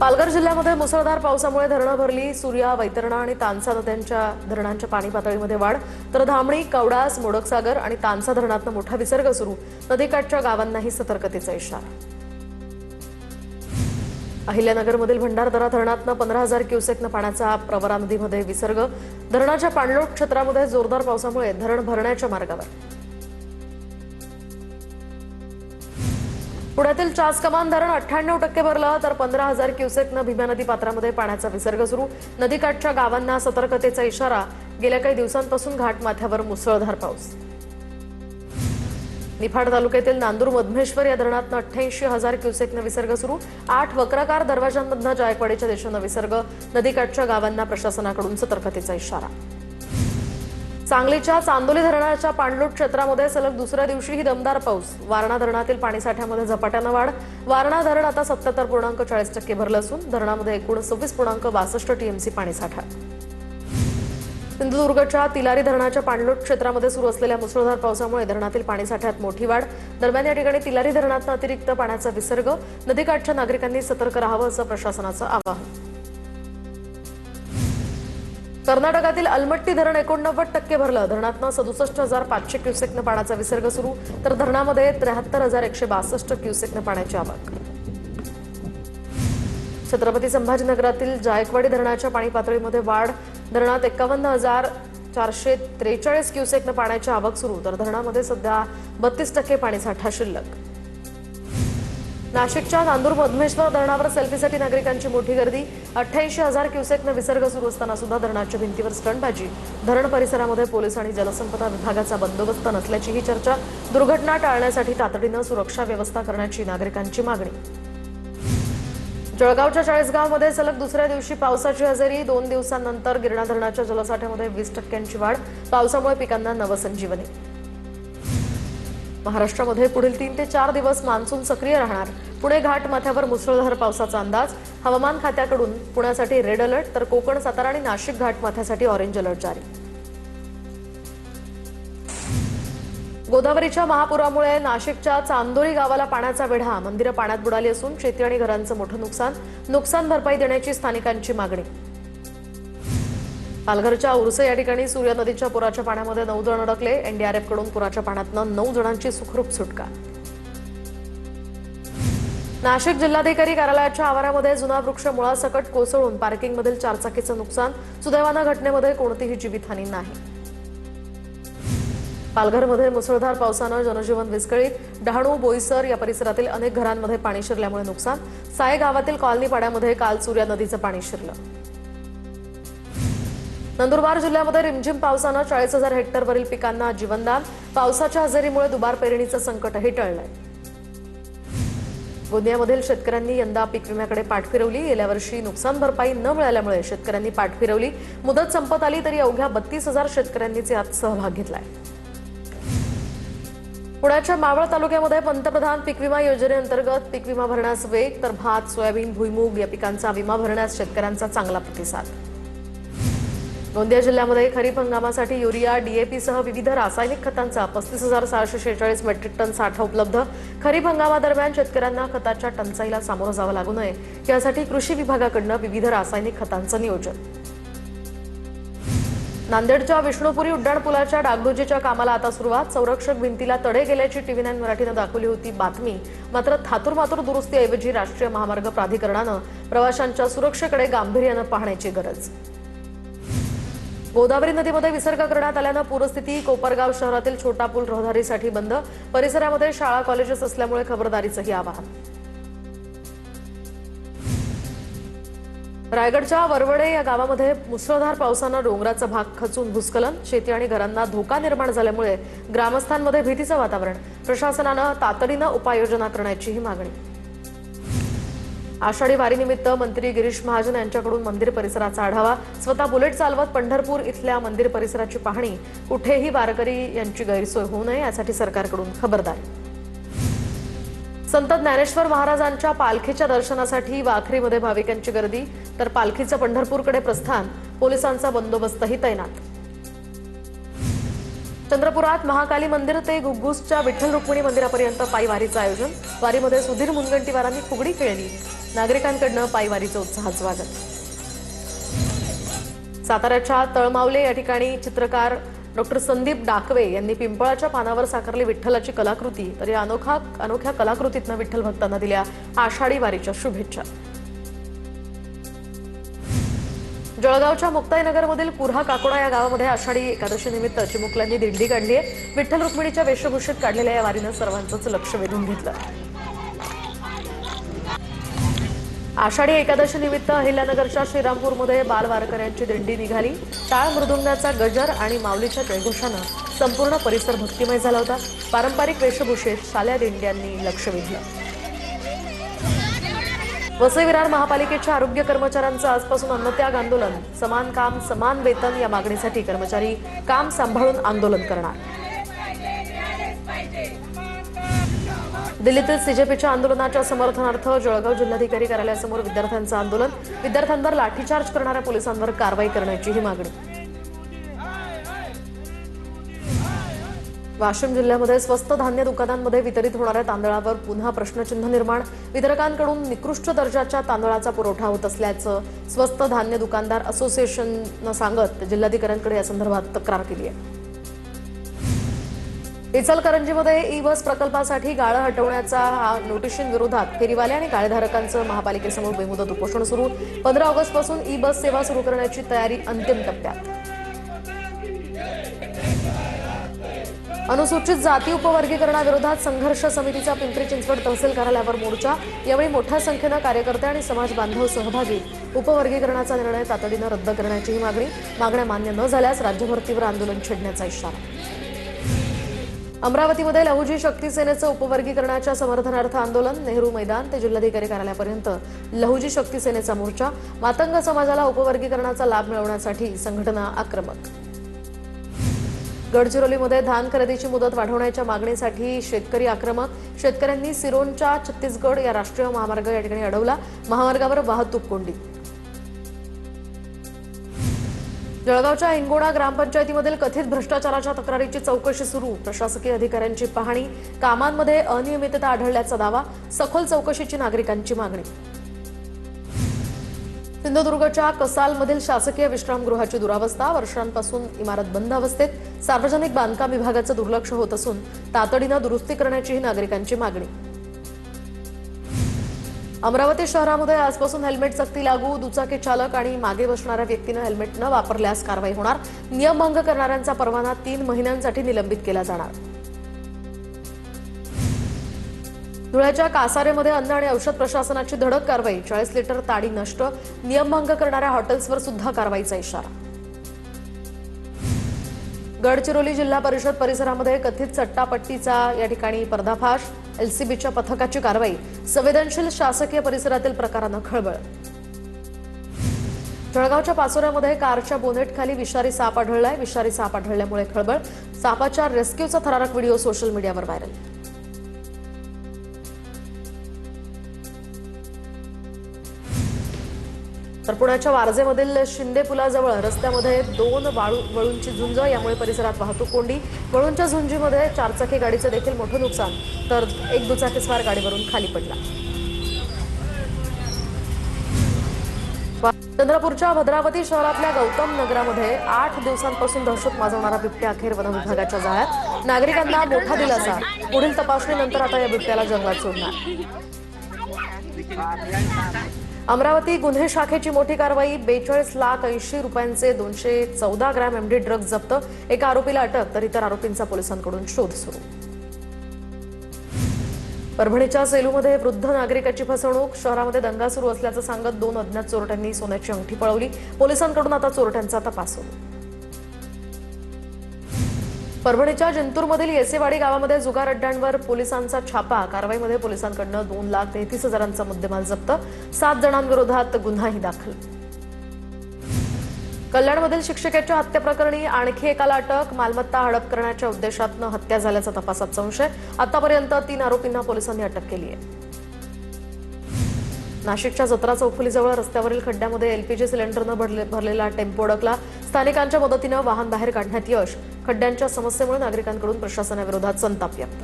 पालघर जिल्ह्यामध्ये मुसळधार पावसामुळे धरणं भरली। सूर्या, वैतरणा आणि तानसा नद्यांच्या धरणांच्या पाणी पातळीमध्ये वाढ, तर धामणी, कवडास, मोडकसागर आणि तानसा धरणातून मोठा विसर्ग सुरू। नदीकाठच्या गावांनाही सतर्कतेचा इशारा। अहिल्यानगरमधील भंडारदरा धरणातून 15,000 क्युसेकनं पाण्याचा प्रवरा नदीमध्ये विसर्ग। धरणाच्या पाणलोट क्षेत्रामध्ये जोरदार पावसामुळे धरण भरण्याच्या मार्गावर। पुण्यातील चासकमान धरण 98% भरलं, तर 15,000 क्युसेकनं भीमा नदी पात्रामध्ये पाण्याचा विसर्ग सुरू। नदीकाठच्या गावांना सतर्कतेचा इशारा। गेल्या काही दिवसांपासून घाटमाथ्यावर मुसळधार पाऊस। निफाड तालुक्यातील नांदूर मधमेश्वर या धरणातून 88,000 क्युसेकनं विसर्ग सुरू। 8 वक्राकार दरवाजांमधनं जायकवाडीच्या दिशेनं विसर्ग। नदीकाठच्या गावांना प्रशासनाकडून सतर्कतेचा इशारा। सांगलीच्या चांदोली धरणाच्या पाणलोट क्षेत्रामध्ये सलग दुसऱ्या दिवशीही दमदार पाऊस। वारणा धरणातील पाणीसाठ्यामध्ये झपाट्यानं वाढ। वारणा धरण आता 77.40% भरलं असून धरणामध्ये एकूण 26.62 टीएमसी पाणीसाठा। सिंधुदुर्गच्या तिलारी धरणाच्या पाणलोट क्षेत्रामध्ये सुरू असलेल्या मुसळधार पावसामुळे धरणातील पाणीसाठ्यात मोठी वाढ। दरम्यान या ठिकाणी तिलारी धरणातून अतिरिक्त पाण्याचा विसर्ग। नदीकाठच्या नागरिकांनी सतर्क राहावं असं प्रशासनाचं आवाहन। कर्नाटकातील अलमट्टी धरण 89% भरलं। धरणातून 67,500 क्युसेकनं पाण्याचा विसर्ग सुरू, तर धरणामध्ये 73,162 क्युसेकनं पाण्याची आवक। छत्रपती संभाजीनगरातील जायकवाडी धरणाच्या पाणी पातळीमध्ये वाढ। धरणात 51,443 क्युसेकनं पाण्याची आवक सुरू, तर धरणामध्ये सध्या 32% पाणीसाठा शिल्लक। नाशिकच्या नांदूर मधमेश्वर धरणावर सेल्फीसाठी नागरिकांची मोठी गर्दी। 88,000 क्युसेकनं विसर्ग सुरू असताना सुद्धा धरणाच्या भिंतीवर स्टंटबाजी। धरण परिसरामध्ये पोलीस आणि जलसंपदा विभागाचा बंदोबस्त नसल्याचीही चर्चा। दुर्घटना टाळण्यासाठी तातडीनं सुरक्षा व्यवस्था करण्याची नागरिकांची मागणी। जळगावच्या चाळीसगावमध्ये सलग दुसऱ्या दिवशी पावसाची हजेरी। 2 दिवसांनंतर गिरणा धरणाच्या जलसाठ्यामध्ये 20% वाढ। पावसामुळे पिकांना नवसंजीवनी। महाराष्ट्रामध्ये पुढील 3 ते 4 दिवस मान्सून सक्रिय राहणार। पुणे घाटमाथ्यावर मुसळधार पावसाचा अंदाज। हवामान खात्याकडून पुण्यासाठी रेड अलर्ट, तर कोकण, सातारा आणि नाशिक घाटमाथ्यासाठी ऑरेंज अलर्ट जारी। गोदावरीच्या महापुरामुळे नाशिकच्या चांदोली गावाला पाण्याचा वेढा। मंदिरं पाण्यात बुडाली असून शेती आणि घरांचं मोठं नुकसान भरपाई देण्याची स्थानिकांची मागणी। पालघरच्या उर्से या ठिकाणी सूर्या नदीच्या पुराच्या पाण्यामध्ये 9 जण अडकले। एनडीआरएफ कडून पुराच्या पाण्यातनं 9 जणांची सुखरूप सुटका। नाशिक जिल्हाधिकारी कार्यालयाच्या आवारामध्ये जुना वृक्ष मुळासकट कोसळून पार्किंगमधील 4 चाकीचं नुकसान। सुदैवानं घटनेमध्ये कोणतीही जीवितहानी नाही। पालघरमध्ये मुसळधार पावसानं जनजीवन विस्कळीत। डहाणू, बोईसर या परिसरातील अनेक घरांमध्ये पाणी शिरल्यामुळे नुकसान। साये गावातील कॉलनी पाड्यामध्ये काल सूर्या नदीचं पाणी शिरलं। नंदुरबार जिल्ह्यामध्ये रिमझिम पावसानं 40,000 हेक्टरवरील पिकांना जीवनदान। पावसाच्या हजेरीमुळे दुबार पेरणीचं संकटही टळलंय। गोंदियामधील शेतकऱ्यांनी यंदा पीक विम्याकडे पाठ फिरवली। गेल्या वर्षी नुकसान भरपाई न मिळाल्यामुळे शेतकऱ्यांनी पाठ फिरवली। मुदत संपत आली तरी अवघ्या 32,000 शेतकऱ्यांनीच यात सहभाग घेतलाय। पुण्याच्या मावळ तालुक्यामध्ये पंतप्रधान पीक विमा योजनेअंतर्गत पीक विमा भरण्यास वेग, तर भात, सोयाबीन, भुईमूग या पिकांचा विमा भरण्यास शेतकऱ्यांचा चांगला प्रतिसाद। गोंदिया जिल्ह्यामध्ये खरीप हंगामासाठी युरिया, डीएपी सह विविध रासायनिक खतांचा 35,646 मेट्रिक टन साठा उपलब्ध। खरीप हंगामादरम्यान शेतकऱ्यांना खताच्या टंचाईला सामोरं जावं लागू नये यासाठी कृषी विभागाकडून विविध रासायनिक खतांचं नियोजन। नांदेडच्या विष्णुपुरी उड्डाणपुलाच्या डागडुजीच्या कामाला आता सुरुवात। संरक्षक भिंतीला तडे गेल्याची TV9 मराठीनं दाखवली होती बातमी, मात्र थातुरमातुर दुरुस्तीऐवजी राष्ट्रीय महामार्ग प्राधिकरणानं प्रवाशांच्या सुरक्षेकडे गांभीर्यानं पाहण्याची गरज। गोदावरी नदीमध्ये विसर्ग करण्यात आल्यानं पूरस्थिती। कोपरगाव शहरातील छोटा पूल रहदारीसाठी बंद। परिसरामध्ये शाळा, कॉलेजेस असल्यामुळे खबरदारीचंही आवाहन। रायगडच्या वरवडे या गावामध्ये मुसळधार पावसानं डोंगराचा भाग खचून भूस्खलन। शेती आणि घरांना धोका निर्माण झाल्यामुळे ग्रामस्थांमध्ये भीतीचं वातावरण। प्रशासनानं तातडीनं उपाययोजना करण्याचीही मागणी। आषाढी वारीनिमित्त मंत्री गिरीश महाजन यांच्याकडून मंदिर परिसराचा आढावा। स्वतः बुलेट चालवत पंढरपूर इथल्या मंदिर परिसराची पाहणी। कुठेही वारकरी यांची गैरसोय होऊ नये यासाठी सरकारकडून खबरदारी। संत ज्ञानेश्वर महाराजांच्या पालखीच्या दर्शनासाठी वाखरीमध्ये भाविकांची गर्दी, तर पालखीचं पंढरपूरकडे प्रस्थान। पोलिसांचा बंदोबस्तही तैनात। चंद्रपुरात महाकाली मंदिर ते घुग्गुसच्या विठ्ठल रुक्मिणी मंदिरापर्यंत पायी वारीचं आयोजन। वारीमध्ये सुधीर मुनगंटीवारांनी फुगडी खेळली। नागरिकांकडून पायी वारीचं उत्साहात स्वागत। साताऱ्याच्या तळमावले या ठिकाणी चित्रकार डॉक्टर संदीप डाकवे यांनी पिंपळाच्या पानावर साकारली विठ्ठलाची कलाकृती। तर या अनोख्या कलाकृतीतनं विठ्ठल भक्तांना दिल्या आषाढी वारीच्या शुभेच्छा। जळगावच्या मुक्ताईनगरमधील कुऱ्हा काकोडा या गावामध्ये आषाढी एकादशी निमित्त चिमुकल्यांनी दिंडी काढली आहे। विठ्ठल रुक्मिणीच्या वेशभूषेत काढलेल्या या वारीनं सर्वांचंच लक्ष वेधून घेतलं। आषाढी एकादशी निमित्त अहिल्यानगरच्या श्रीरामपूरमध्ये बाल वारकऱ्यांची दिंडी निघाली। टाळ मृदुंगाचा गजर आणि माऊलीच्या जयघोषानं संपूर्ण परिसर भक्तिमय झाला होता। पारंपरिक वेशभूषेत साल्या दिंड्यांनी लक्ष वेधलं। वसई विरार महापालिकेच्या आरोग्य कर्मचाऱ्यांचं आजपासून अन्नत्याग आंदोलन। समान काम समान वेतन या मागणीसाठी कर्मचारी काम सांभाळून आंदोलन करणार। दिल्लीतील सीजेपीच्या आंदोलनाच्या समर्थनार्थ जळगाव जिल्हाधिकारी कार्यालयासमोर विद्यार्थ्यांचं आंदोलन। विद्यार्थ्यांवर लाठीचार्ज करणाऱ्या पोलिसांवर कारवाई करण्याचीही मागणी। वाशिम जिल्ह्यामध्ये स्वस्त धान्य दुकानांमध्ये वितरित होणाऱ्या तांदळावर पुन्हा प्रश्नचिन्ह निर्माण। वितरकांकडून निकृष्ट दर्जाच्या तांदळाचा पुरवठा होत असल्याचं स्वस्त धान्य दुकानदार असोसिएशननं सांगत जिल्हाधिकाऱ्यांकडे या संदर्भात तक्रार केली आहे। इचलकरंजीमध्ये ई बस प्रकल्पासाठी गाळं हटवण्याचा नोटिशींविरोधात फेरीवाले आणि गाळेधारकांचं महापालिकेसमोर बेमुदत उपोषण सुरू। 15 ऑगस्टपासून ई बस सेवा सुरू करण्याची तयारी अंतिम टप्प्यात। अनुसूचित जाती उपवर्गीकरणाविरोधात संघर्ष समितीचा पिंपरी चिंचवड तहसील कार्यालयावर मोर्चा। यावेळी मोठ्या संख्येनं कार्यकर्ते आणि समाज बांधव सहभागी। उपवर्गीकरणाचा निर्णय तातडीनं रद्द करण्याचीही मागण्या मान्य न झाल्यास राज्यभर तीव्र आंदोलन छेडण्याचा इशारा। अमरावतीमध्ये लहुजी शक्ती सेनेचं उपवर्गीकरणाच्या समर्थनार्थ आंदोलन। नेहरू मैदान ते जिल्हाधिकारी कार्यालयापर्यंत लहुजी शक्ती सेनेचा मोर्चा। मातंग समाजाला उपवर्गीकरणाचा लाभ मिळवण्यासाठी संघटना आक्रमक। गडचिरोलीमध्ये धान खरेदीची मुदत वाढवण्याच्या मागणीसाठी शेतकरी आक्रमक। शेतकऱ्यांनी सिरोंचा छत्तीसगड या राष्ट्रीय महामार्ग या ठिकाणी अडवला। महामार्गावर वाहतूक कोंडी। जळगावच्या हिंगोडा ग्रामपंचायतीमधील कथित भ्रष्टाचाराच्या तक्रारीची चौकशी सुरू। प्रशासकीय अधिकाऱ्यांची पाहणी। कामांमध्ये अनियमितता आढळल्याचा दावा। सखोल चौकशीची नागरिकांची मागणी। सिंधुदुर्गच्या कसालमधील शासकीय विश्रामगृहाची दुरावस्था। वर्षांपासून इमारत बंद अवस्थेत। सार्वजनिक बांधकाम विभागाचं दुर्लक्ष होत असून तातडीनं दुरुस्ती करण्याचीही नागरिकांची मागणी। अमरावती शहरामध्ये आजपासून हेल्मेट सक्ती लागू। दुचाकी चालक आणि मागे बसणाऱ्या व्यक्तीनं हेल्मेट न वापरल्यास कारवाई होणार। नियम भंग करणाऱ्यांचा परवाना 3 महिन्यांसाठी निलंबित केला जाणार। धुळ्याच्या कासारेमध्ये अन्न आणि औषध प्रशासनाची धडक कारवाई। 40 लिटर ताडी नष्ट। नियमभंग करणाऱ्या हॉटेल्सवर सुद्धा कारवाईचा इशारा। गडचिरोली जिल्हा परिषद परिसरामध्ये कथित सट्टापट्टीचा या ठिकाणी पर्दाफाश। एलसीबीच्या पथकाची कारवाई। संवेदनशील शासकीय परिसरातील प्रकारानं खळबळ। जळगावच्या पाचोऱ्यामध्ये कारच्या बोनेटखाली विषारी साप आढळलाय। विषारी साप आढळल्यामुळे खळबळ। सापाच्या रेस्क्यूचा थरारक व्हिडिओ सोशल मीडियावर व्हायरल। तर पुण्याच्या वारजेमधील शिंदे पुलाजवळ रस्त्यामध्ये 2 वळूंची झुंज। यामुळे परिसरात वाहतूक कोंडी। वळूंच्या झुंजीमध्ये 4 चाकी गाडीचं देखील मोठं नुकसान। तर एक दुचाकीस्वार गाडीवरून खाली पडला। चंद्रपूरच्या भद्रावती शहरातल्या गौतम नगरामध्ये 8 दिवसांपासून दहशत माजवणारा बिबट्या अखेर वन विभागाच्या जाळ्यात। नागरिकांना मोठा दिलासा। पुढील तपासणीनंतर आता या बिबट्याला जंगलात सोडणार। अमरावती गुन्हे शाखेची मोठी कारवाई। 42,80,00,000 रुपयांचे 214 ग्रॅम एमडी ड्रग्ज जप्त। एका आरोपीला अटक तर इतर आरोपींचा पोलिसांकडून शोध सुरू। परभणीच्या सेलूमध्ये वृद्ध नागरिकाची फसवणूक। शहरामध्ये दंगा सुरू असल्याचं सांगत 2 अज्ञात चोरट्यांनी सोन्याची अंगठी पळवली। पोलिसांकडून आता चोरट्यांचा तपास सुरू। परभणीच्या जिंतूरमधील येसेवाडी गावामध्ये जुगार अड्ड्यांवर पोलिसांचा छापा। कारवाईमध्ये पोलिसांकडून 2,33,000चा मुद्देमाल जप्त। 7 जणांविरोधात गुन्हाही दाखल। कल्याणमधील शिक्षकेच्या हत्येप्रकरणी आणखी एकाला अटक। मालमत्ता हडप करण्याच्या उद्देशाने हत्या झाल्याचा तपासात संशय। आतापर्यंत 3 आरोपींना पोलिसांनी अटक केली आहे। नाशिकच्या जत्रा चौफुलीजवळ रस्त्यावरील खड्ड्यामध्ये एलपीजी सिलेंडरनं भरलेला टेम्पो अडकला। स्थानिकांच्या मदतीनं वाहन बाहेर काढण्यात यश। खड्ड्यांच्या समस्येमुळे नागरिकांकडून प्रशासनाविरोधात संताप व्यक्त।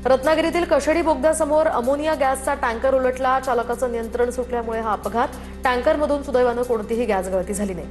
रत्नागिरीतील कशेडी बोगद्यासमोर अमोनिया गॅसचा टँकर उलटला। चालकाचं नियंत्रण सुटल्यामुळे हा अपघात। टँकरमधून सुदैवानं कोणतीही गॅस गळती झाली नाही।